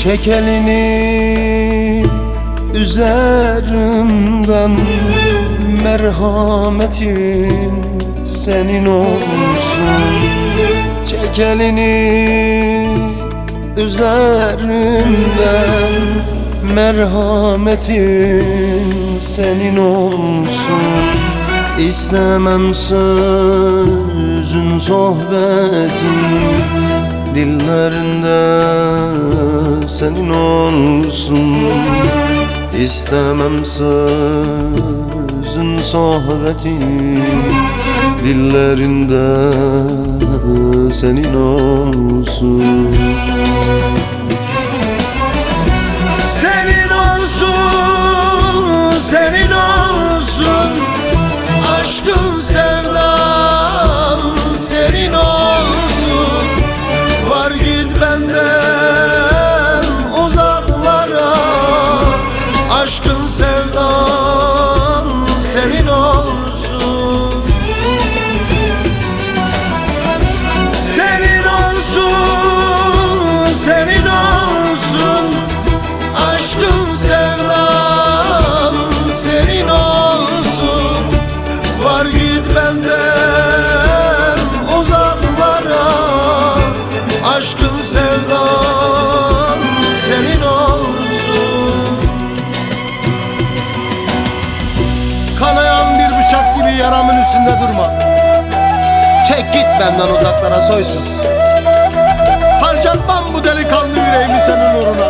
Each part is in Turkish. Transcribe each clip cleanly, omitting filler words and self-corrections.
Çek elini üzerimden, merhametin senin olsun. Çek elini üzerimden, merhametin senin olsun. İstemem sözün sohbetin, dillerinde senin olsun. İstemem sözün sohbetin, dillerinde senin olsun. Senin olsun, senin olsun. Aşkın sevdam senin olsun. Var git benden uzaklara. Aşkın sevdam senin olsun. Senin olsun, senin olsun. Aşkın sevdam senin olsun. Var git benden uzaklara. Aşkın sevdam senin olsun. Kanayan bir bıçak gibi yaramın üstünde durma. Çek git benden uzaklara soysuz. Harcatmam bu delikanlı yüreğimi senin uğruna.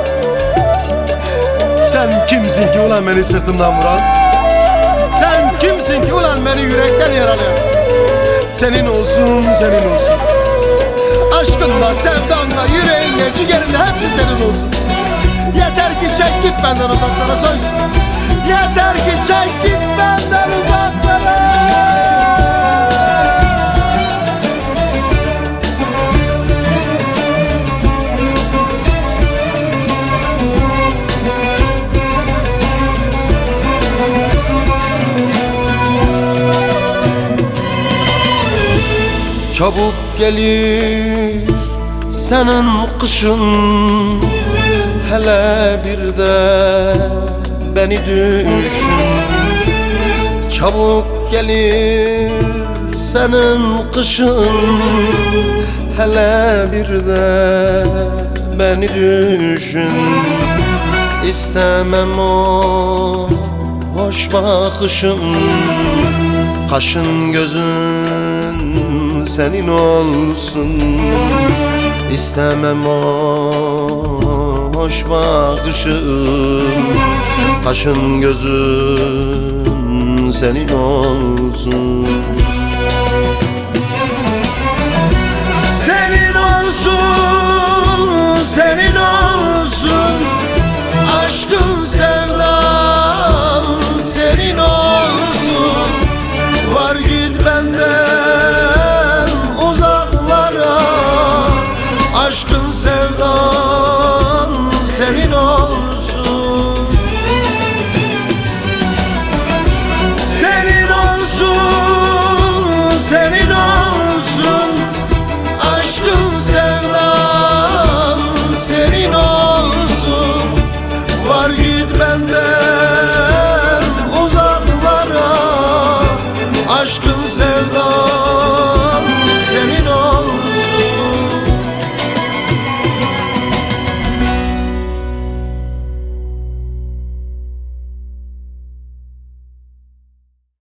Sen kimsin ki ulan beni sırtımdan vuran? Sen kimsin ki ulan beni yürekten yaralayan? Senin olsun, senin olsun. Aşkınla, sevdanla, yüreğinle, ciğerinle hepsi senin olsun. Yeter ki çek git benden uzaklara soysuz. Yeter ki çek git benden uzaklara. Çabuk gelir senin kışın, hele bir de beni düşün. Çabuk gelir senin kışın, hele bir de beni düşün. İstemem o hoş bakışın, kaşın gözün senin olsun. İstemem o hoş bakışın, kaşın gözün senin olsun. Senin olsun, senin olsun. Aşkın sevdam senin olsun. Var git benden uzaklara. Aşkın sevdam senin olsun. Senin olsun, senin olsun. Aşkın sevdam senin olsun. Var git benden